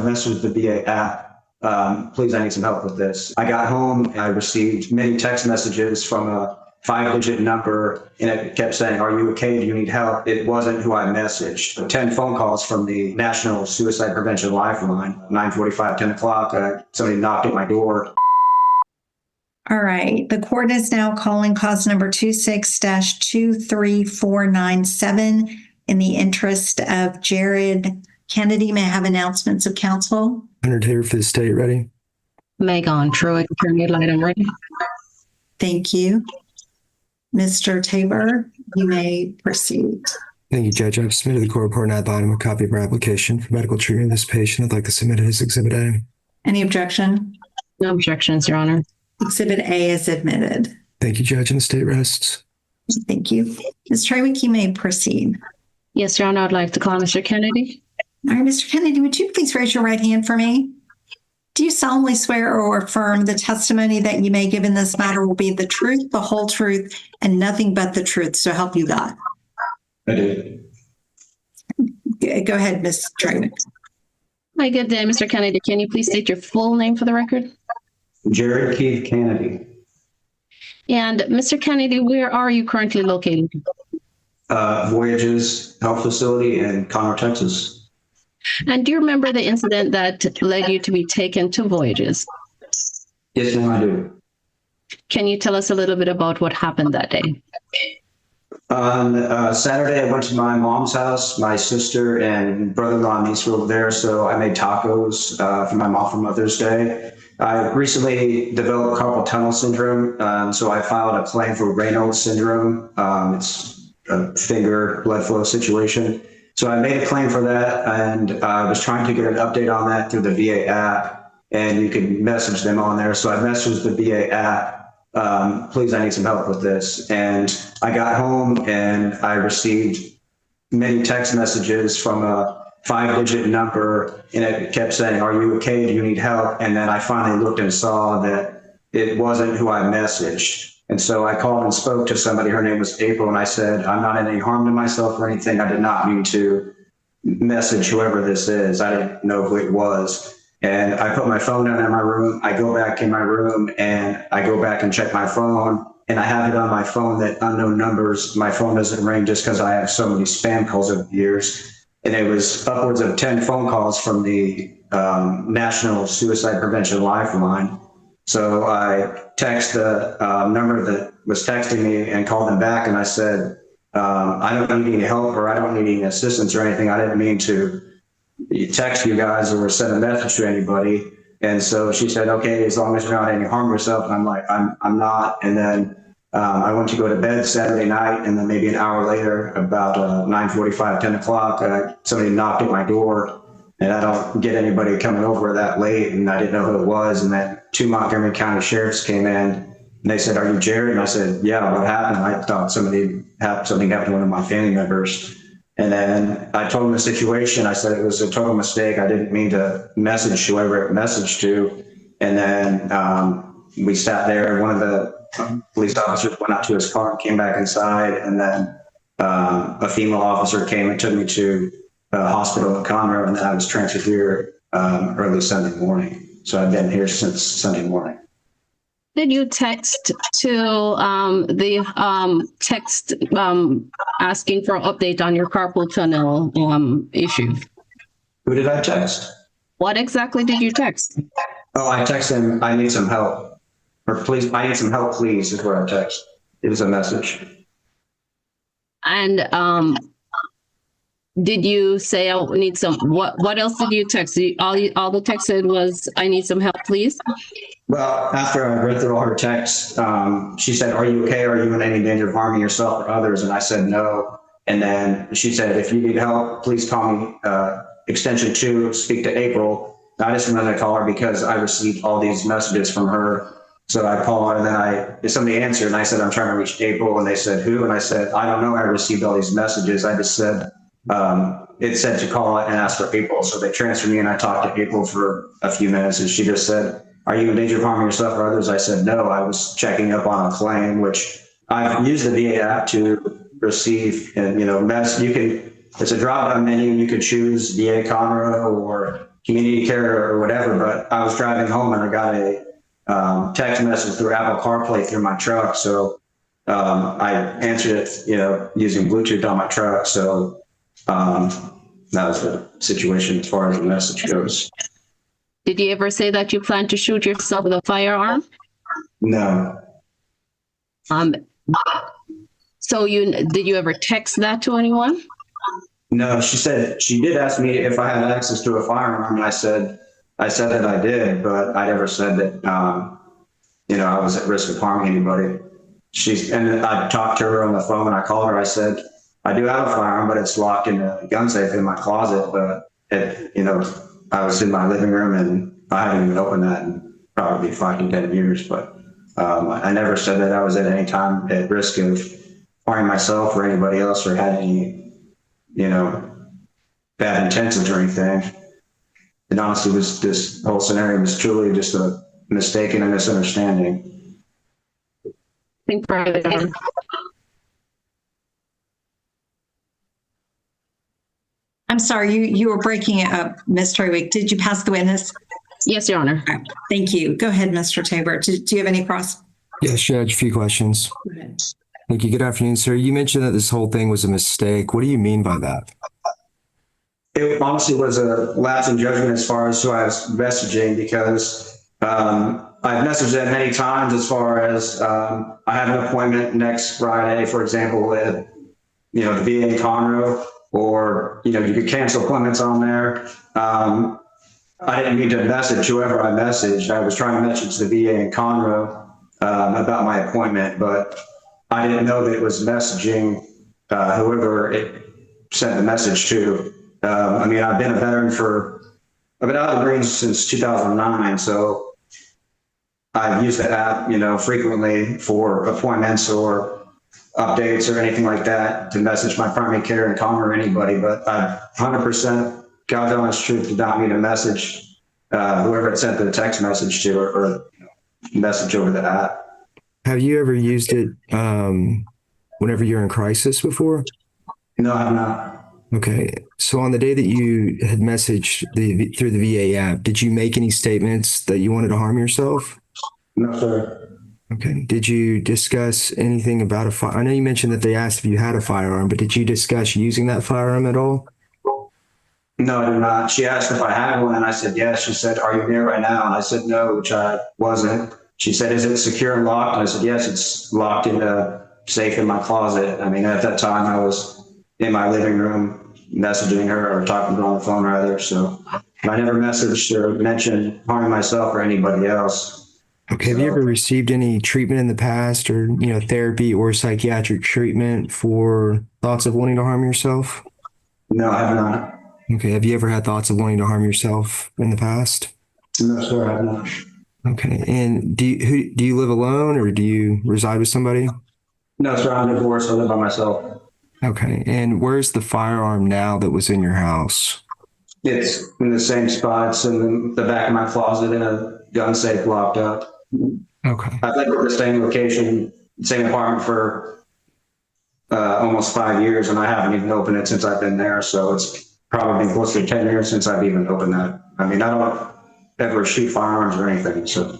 messaged the VA app. Please, I need some help with this. I got home and I received many text messages from a 5-digit number, and it kept saying, "Are you okay? Do you need help?" It wasn't who I messaged. 10 phone calls from the National Suicide Prevention Lifeline, 9:45, 10 o'clock. Somebody knocked at my door. All right. The court is now calling cause number 26-23497 in the interest of Jared Kennedy. May I have announcements of counsel? Leonard Taylor for the state, ready? Megan Truitt, attorney ad litem, ready. Thank you. Mr. Tabor, you may proceed. Thank you, Judge. I've submitted the court report ad litem a copy of our application for medical treatment of this patient. I'd like to submit it as Exhibit A. Any objection? No objections, Your Honor. Exhibit A is admitted. Thank you, Judge, and the state rests. Thank you. Ms. Trawick, you may proceed. Yes, Your Honor, I'd like to call Mr. Kennedy. All right, Mr. Kennedy, would you please raise your right hand for me? Do you solemnly swear or affirm the testimony that you may give in this matter will be the truth, the whole truth, and nothing but the truth, so help you God? I do. Go ahead, Ms. Trawick. Hi, good day, Mr. Kennedy. Can you please state your full name for the record? Jared Keith Kennedy. And Mr. Kennedy, where are you currently located? Voyages Health Facility in Conroe, Texas. And do you remember the incident that led you to be taken to Voyages? Yes, ma'am, I do. Can you tell us a little bit about what happened that day? On Saturday, I went to my mom's house. My sister and brother-in-law and niece were over there, so I made tacos for my mom for Mother's Day. I recently developed carpal tunnel syndrome, so I filed a claim for Raynaud's syndrome. It's a finger blood flow situation. So I made a claim for that, and I was trying to get an update on that through the VA app, and you can message them on there. So I messaged the VA app. Please, I need some help with this. And I got home and I received many text messages from a 5-digit number, and it kept saying, "Are you okay? Do you need help?" And then I finally looked and saw that it wasn't who I messaged. And so I called and spoke to somebody. Her name was April, and I said, "I'm not in any harm to myself or anything. I did not mean to message whoever this is. I didn't know who it was." And I put my phone down in my room. I go back in my room and I go back and check my phone, and I have it on my phone that unknown numbers. My phone doesn't ring just because I have so many spam calls over the years. And it was upwards of 10 phone calls from the National Suicide Prevention Lifeline. So I text the number that was texting me and called them back, and I said, "I don't need any help, or I don't need any assistance or anything. I didn't mean to text you guys or send a message to anybody." And so she said, "Okay, as long as you're not any harm yourself." And I'm like, I'm not. And then I went to go to bed Saturday night, and then maybe an hour later, about 9:45, 10 o'clock, somebody knocked at my door, and I don't get anybody coming over that late, and I didn't know who it was. And then 2 Montgomery County sheriffs came in, and they said, "Are you Jared?" And I said, "Yeah, what happened?" I thought something happened to one of my family members. And then I told them the situation. I said it was a total mistake. I didn't mean to message whoever it messaged to. And then we sat there, and one of the police officers went out to his car and came back inside. And then a female officer came and took me to a hospital in Conroe, and then I was transferred here early Sunday morning. So I've been here since Sunday morning. Did you text to the text asking for an update on your carpal tunnel issue? Who did I text? What exactly did you text? Oh, I texted him, "I need some help." Or "Please, I need some help, please," is what I text. It was a message. And did you say, "I need some," what else did you text? All the text said was, "I need some help, please"? Well, after I read through all her texts, she said, "Are you okay? Are you in any danger of harming yourself or others?" And I said, "No." And then she said, "If you need help, please call me extension 2, speak to April." I just wanted to call her because I received all these messages from her. So I called her, and then somebody answered, and I said, "I'm trying to reach April." And they said, "Who?" And I said, "I don't know. I received all these messages. I just said, it said to call and ask for April." So they transferred me, and I talked to April for a few minutes, and she just said, "Are you in danger of harming yourself or others?" I said, "No, I was checking up on a claim," which I've used the VA app to receive. And, it's a drop-down menu. You could choose VA Conroe or community care or whatever, but I was driving home and I got a text message through Apple CarPlay through my truck. So I answered it, using Bluetooth on my truck. So that was the situation as far as the message goes. Did you ever say that you plan to shoot yourself with a firearm? No. So did you ever text that to anyone? No, she did ask me if I had access to a firearm, and I said that I did, but I never said that, I was at risk of harming anybody. And then I talked to her on the phone, and I called her. I said, I do have a firearm, but it's locked in a gun safe in my closet. But I was in my living room, and I haven't even opened that in probably 5 to 10 years. But I never said that I was at any time at risk of harming myself or anybody else, or had any bad intentions or anything. And honestly, this whole scenario was truly just a mistake and a misunderstanding. Think further. I'm sorry, you were breaking it up, Ms. Troywick. Did you pass the witness? Yes, Your Honor. All right, thank you. Go ahead, Mr. Tabor. Do you have any cross? Yes, Judge, a few questions. Go ahead. Thank you. Good afternoon, sir. You mentioned that this whole thing was a mistake. What do you mean by that? It honestly was a lapse in judgment as far as who I was messaging, because I've messaged them many times as far as I have an appointment next Friday, for example, with the VA in Conroe, or you could cancel appointments on there. I didn't mean to message whoever I messaged. I was trying to message the VA in Conroe about my appointment, but I didn't know that it was messaging whoever it sent the message to. I've been a veteran I've been out of the Marines since 2009, so I've used the app, frequently for appointments or updates or anything like that to message my primary care and Conroe or anybody. But I 100%, God's honest truth, did not mean to message whoever it sent the text message to, or message over the app. Have you ever used it whenever you're in crisis before? No, I have not. Okay. So on the day that you had messaged through the VA app, did you make any statements that you wanted to harm yourself? No, sir. Okay. Did you discuss anything about a fire? I know you mentioned that they asked if you had a firearm, but did you discuss using that firearm at all? No, I did not. She asked if I had one, and I said yes. She said, "Are you near right now?" And I said no, which I wasn't. She said, "Is it secure and locked?" And I said, "Yes, it's locked in a safe in my closet." At that time, I was in my living room messaging her, or talking to her on the phone rather. So I never messaged or mentioned harming myself or anybody else. Okay. Have you ever received any treatment in the past, or, therapy or psychiatric treatment for thoughts of wanting to harm yourself? No, I have not. Okay. Have you ever had thoughts of wanting to harm yourself in the past? No, sir, I have not. Okay. And do you live alone, or do you reside with somebody? No, sir, I'm divorced. I live by myself. Okay. And where's the firearm now that was in your house? It's in the same spot. It's in the back of my closet in a gun safe locked up. Okay. I've lived at the same location, same apartment for almost 5 years, and I haven't even opened it since I've been there. So it's probably close to 10 years since I've even opened that. I don't ever shoot firearms or anything. So.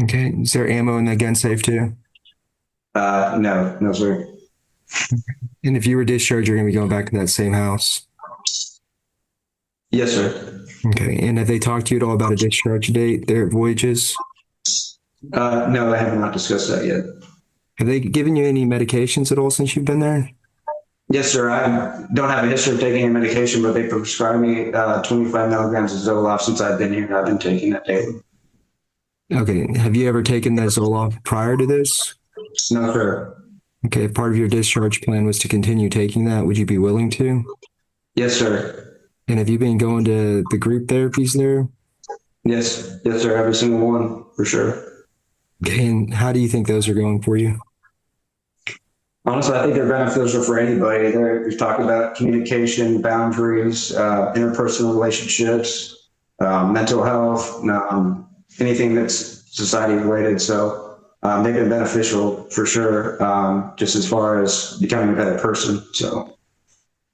Okay. Is there ammo in that gun safe too? No, sir. And if you were discharged, you're going to be going back to that same house? Yes, sir. Okay. And have they talked to you at all about a discharge date, their voyages? No, I have not discussed that yet. Have they given you any medications at all since you've been there? Yes, sir. I don't have a history of taking any medication, but they prescribed me 25 milligrams of Zoloft since I've been here, and I've been taking that daily. Okay. Have you ever taken that Zoloft prior to this? No, sir. Okay. If part of your discharge plan was to continue taking that, would you be willing to? Yes, sir. And have you been going to the group therapies there? Yes, sir. Every single one, for sure. Okay. And how do you think those are going for you? Honestly, I think they're beneficial for anybody. We've talked about communication, boundaries, interpersonal relationships, mental health, anything that's society related. So they've been beneficial for sure, just as far as becoming a better person. So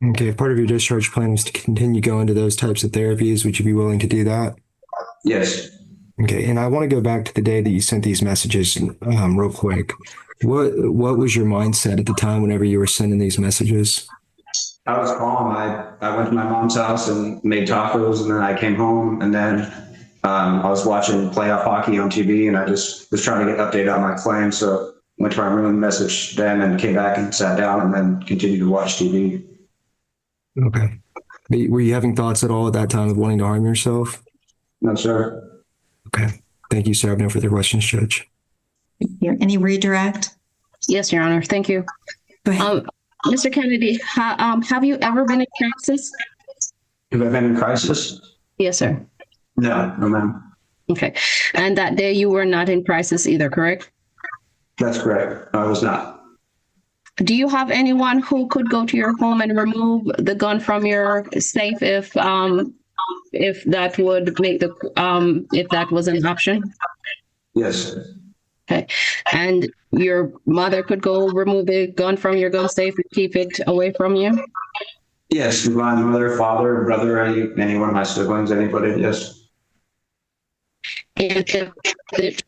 Okay, if part of your discharge plan was to continue going to those types of therapies, would you be willing to do that? Yes. Okay, and I want to go back to the day that you sent these messages, real quick. What was your mindset at the time whenever you were sending these messages? I was calm. I went to my mom's house and made tacos, and then I came home, and then I was watching playoff hockey on TV, and I just was trying to get updated on my claim. So went to my room, messaged them, and came back and sat down, and then continued to watch TV. Okay. But were you having thoughts at all at that time of wanting to harm yourself? No, sir. Okay. Thank you, sir. I have no further questions, Judge. Any redirect? Yes, Your Honor. Thank you. Go ahead. Mr. Kennedy, have you ever been in crisis? Have I been in crisis? Yes, sir. No, no, ma'am. Okay. And that day you were not in crisis either, correct? That's correct. No, I was not. Do you have anyone who could go to your home and remove the gun from your safe if that would make if that was an option? Yes. Okay. And your mother could go remove the gun from your gun safe and keep it away from you? Yes, my mother, father, brother, any one of my siblings, anybody, yes. If it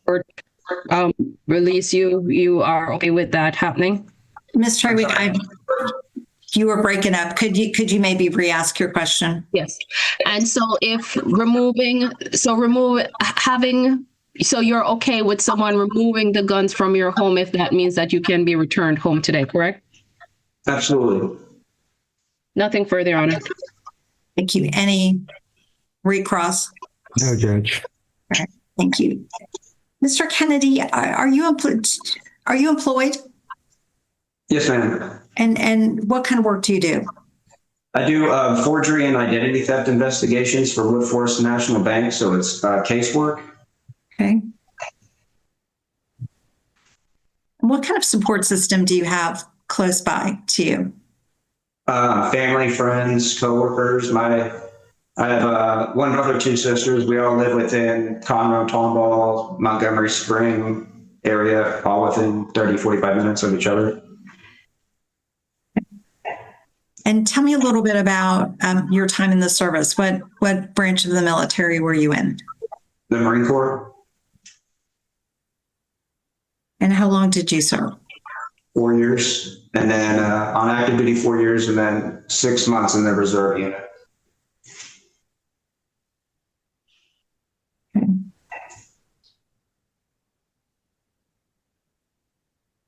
or release you are okay with that happening? Ms. Triwick, you were breaking up. Could you maybe re-ask your question? Yes. And so if so you're okay with someone removing the guns from your home if that means that you can be returned home today, correct? Absolutely. Nothing further, Your Honor. Thank you. Any recross? No, Judge. All right. Thank you. Mr. Kennedy, are you employed? Yes, ma'am. And what kind of work do you do? I do forgery and identity theft investigations for Woodforest National Bank, so it's casework. Okay. And what kind of support system do you have close by to you? Family, friends, coworkers. I have one brother, two sisters. We all live within Conroe, Tomball, Montgomery Spring area, all within 30, 45 minutes of each other. And tell me a little bit about your time in the service. What branch of the military were you in? The Marine Corps. And how long did you serve? 4 years, and then on active duty 4 years, and then 6 months in the reserve unit. Okay.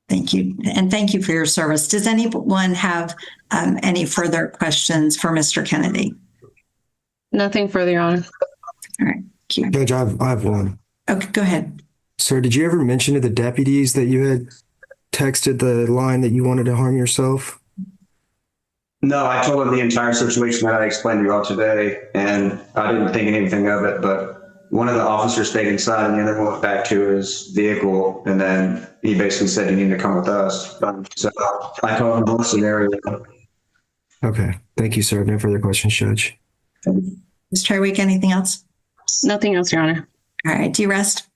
Thank you. And thank you for your service. Does anyone have any further questions for Mr. Kennedy? Nothing further, Your Honor. All right. Thank you. Judge, I have one. Okay, go ahead. Sir, did you ever mention to the deputies that you had texted the line that you wanted to harm yourself? No, I told them the entire situation that I explained to you all today, and I didn't think anything of it, but one of the officers stayed inside and the other one went back to his vehicle, and then he basically said, "You need to come with us." So I told him the whole scenario. Okay. Thank you, sir. I have no further questions, Judge. Ms. Triwick, anything else? Nothing else, Your Honor. All right. Do you rest?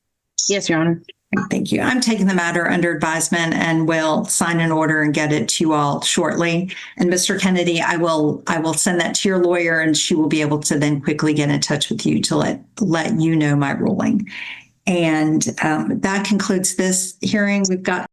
Yes, Your Honor. Thank you. I'm taking the matter under advisement and will sign an order and get it to you all shortly. And Mr. Kennedy, I will send that to your lawyer, and she will be able to then quickly get in touch with you to let you know my ruling. And that concludes this hearing. We've got